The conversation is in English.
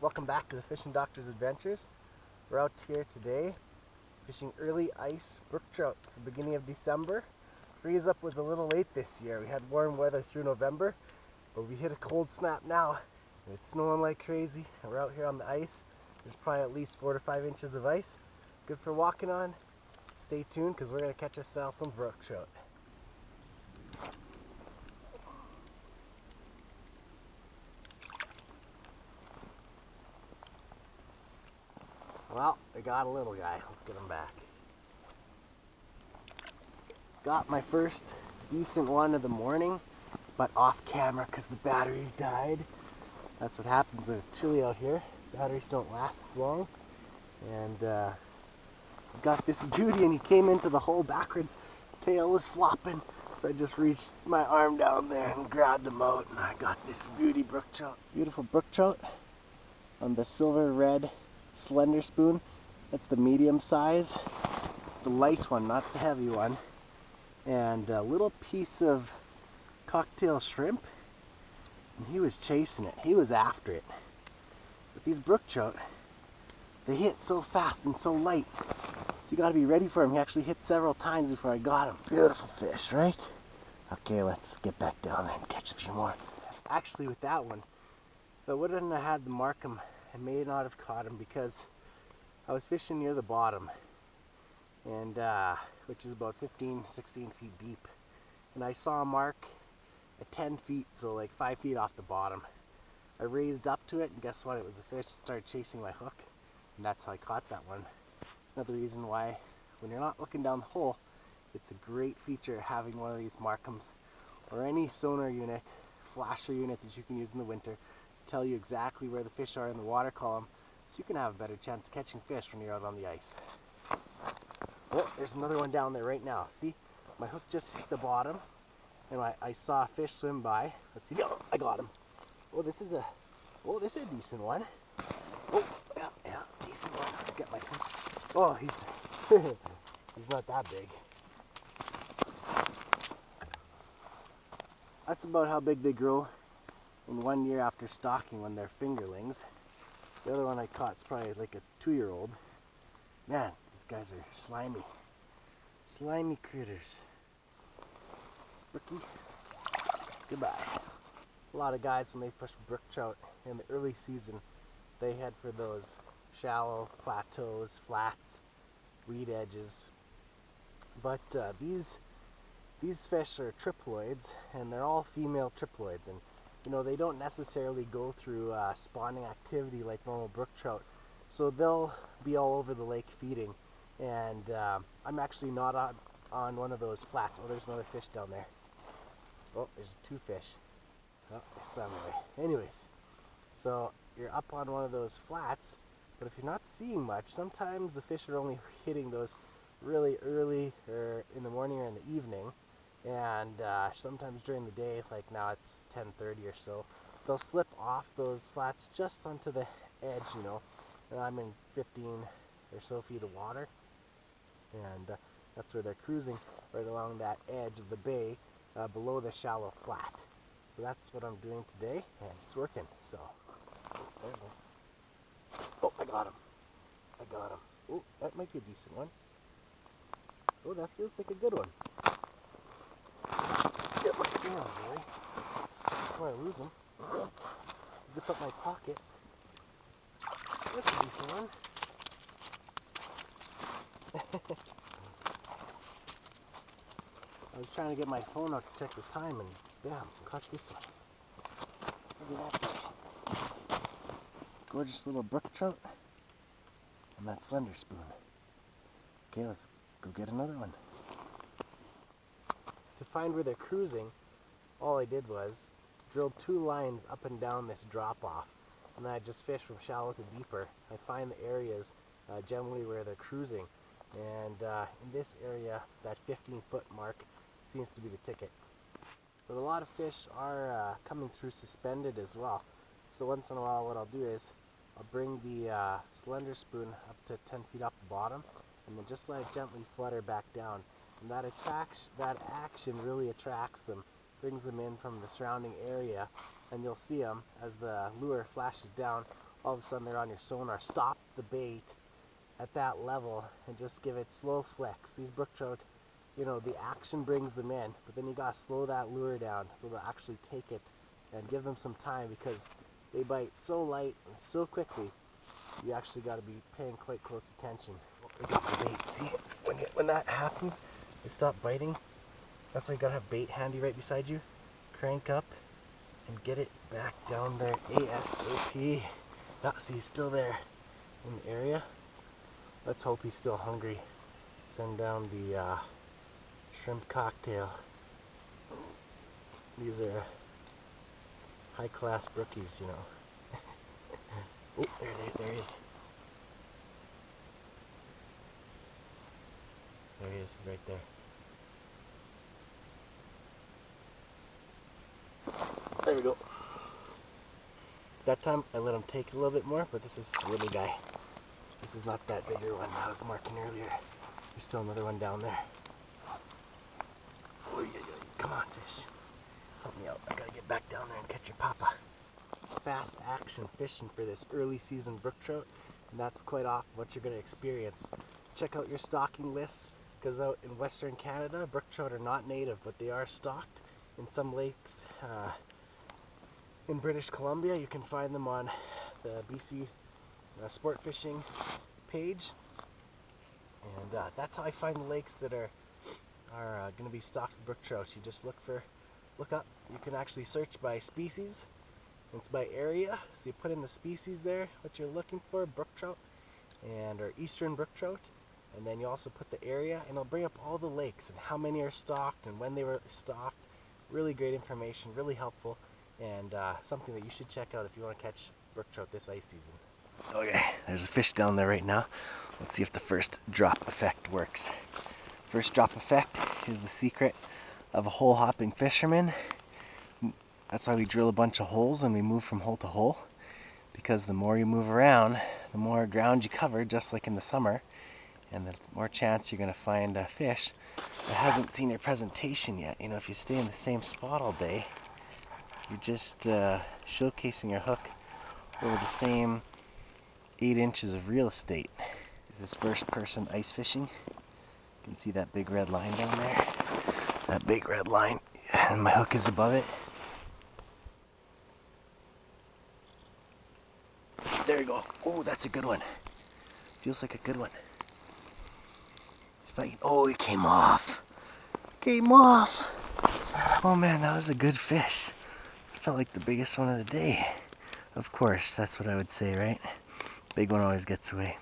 Welcome back to the Fishing Doctor's Adventures. We're out here today fishing early ice brook trout. It's the beginning of December. Freeze up was a little late this year. We had warm weather through November, but we hit a cold snap now. And it's snowing like crazy. And we're out here on the ice. There's probably at least 4 to 5 inches of ice. Good for walking on. Stay tuned because we're going to catch ourselves some brook trout. Well, I got a little guy. Let's get him back. Got my first decent one of the morning, but off camera because the battery died. That's what happens when it's chilly out here. Batteries don't last as long. And got this beauty, and he came into the hole backwards. Tail was flopping, so I just reached my arm down there and grabbed him out, and I got this beauty brook trout. Beautiful brook trout on the silver red slender spoon. That's the medium size, the light one, not the heavy one. And a little piece of cocktail shrimp, and he was chasing it. He was after it. But these brook trout, they hit so fast and so light, so you got to be ready for him. He actually hit several times before I got him. Beautiful fish, right? Okay, let's get back down there and catch a few more. Actually, with that one, if I wouldn't have had the Marcum, I may not have caught him because I was fishing near the bottom, and which is about 15, 16 feet deep. And I saw a mark at 10 feet, so like 5 feet off the bottom. I raised up to it, and guess what? It was a fish that started chasing my hook, and that's how I caught that one. Another reason why, when you're not looking down the hole, it's a great feature having one of these Marcums or any sonar unit, flasher unit that you can use in the winter, tell you exactly where the fish are in the water column, so you can have a better chance of catching fish when you're out on the ice. Oh, there's another one down there right now. See, my hook just hit the bottom, and I saw a fish swim by. Let's see. Oh, I got him. Oh, this is a decent one. Oh, yeah, decent one. Let's get my hook. Oh, he's not that big. That's about how big they grow in 1 year after stocking when they're fingerlings. The other one I caught is probably like a 2-year-old. Man, these guys are slimy. Slimy critters. Rookie, goodbye. A lot of guys, when they fish brook trout in the early season, they head for those shallow plateaus, flats, weed edges. But these fish are triploids, and they're all female triploids. And you know, they don't necessarily go through spawning activity like normal brook trout, so they'll be all over the lake feeding. And I'm actually not on one of those flats. Oh, there's another fish down there. Oh, there's 2 fish. Oh, I saw him away. Anyways, so you're up on one of those flats, but if you're not seeing much, sometimes the fish are only hitting those really early, or in the morning or in the evening. And sometimes during the day, like now it's 10:30 or so, they'll slip off those flats just onto the edge, you know, and I'm in 15 or so feet of water, and that's where they're cruising, right along that edge of the bay, below the shallow flat. So that's what I'm doing today, and it's working. So there's one. Oh, I got him. Oh, that might be a decent one. Oh, that feels like a good one. Let's get my camera, boy, before I lose him. Zip up my pocket. That's a decent one. I was trying to get my phone out to check the time, and bam, caught this one. Look at that. Gorgeous little brook trout and that slender spoon. Okay, let's go get another one. To find where they're cruising, all I did was drill 2 lines up and down this drop off, and then I just fish from shallow to deeper. I find the areas generally where they're cruising, and in this area, that 15-foot mark seems to be the ticket. But a lot of fish are coming through suspended as well. So once in a while, what I'll do is I'll bring the slender spoon up to 10 feet off the bottom, and then just let it gently flutter back down. And that action really attracts them, brings them in from the surrounding area, and you'll see them as the lure flashes down all of a sudden they're on your sonar, stop the bait at that level and just give it slow flicks. These brook trout, you know, the action brings them in, but then you gotta slow that lure down so they'll actually take it, and give them some time, because they bite so light and so quickly. You actually got to be paying quite close attention. Look at the bait. See, when that happens, they stop biting. That's why you got to have bait handy right beside you. Crank up and get it back down there ASAP. Yeah, see, he's still there in the area. Let's hope he's still hungry. Send down the shrimp cocktail. These are high-class brookies, you know. Oh, there he is. There he is, right there. There we go. That time I let him take a little bit more, but this is the little guy. This is not that bigger one I was marking earlier. There's still another one down there. Oy, oy, oy. Come on, fish. Help me out. I gotta get back down there and catch your papa. Fast action fishing for this early season brook trout, and that's quite often what you're going to experience. Check out your stocking lists, because out in Western Canada, brook trout are not native, but they are stocked in some lakes. In British Columbia, you can find them on the BC sport fishing page, and that's how I find the lakes that are going to be stocked with brook trout. You just look up. You can actually search by species. It's by area, so you put in the species there, what you're looking for, brook trout, or eastern brook trout, and then you also put the area, and it'll bring up all the lakes and how many are stocked and when they were stocked. Really great information, really helpful, and something that you should check out if you want to catch brook trout this ice season. Okay, there's a fish down there right now. Let's see if the first drop effect works. First drop effect is the secret of a hole hopping fisherman. That's why we drill a bunch of holes and we move from hole to hole, because the more you move around, the more ground you cover, just like in the summer, and the more chance you're going to find a fish that hasn't seen your presentation yet. You know, if you stay in the same spot all day, you're just showcasing your hook over the same 8 inches of real estate. Is this first person ice fishing? You can see that big red line down there. That big red line, and my hook is above it. There you go. Oh, that's a good one. Feels like a good one. He's fighting. Oh, he came off. Came off. Oh man, that was a good fish. Felt like the biggest one of the day. Of course, that's what I would say, right? Big one always gets away.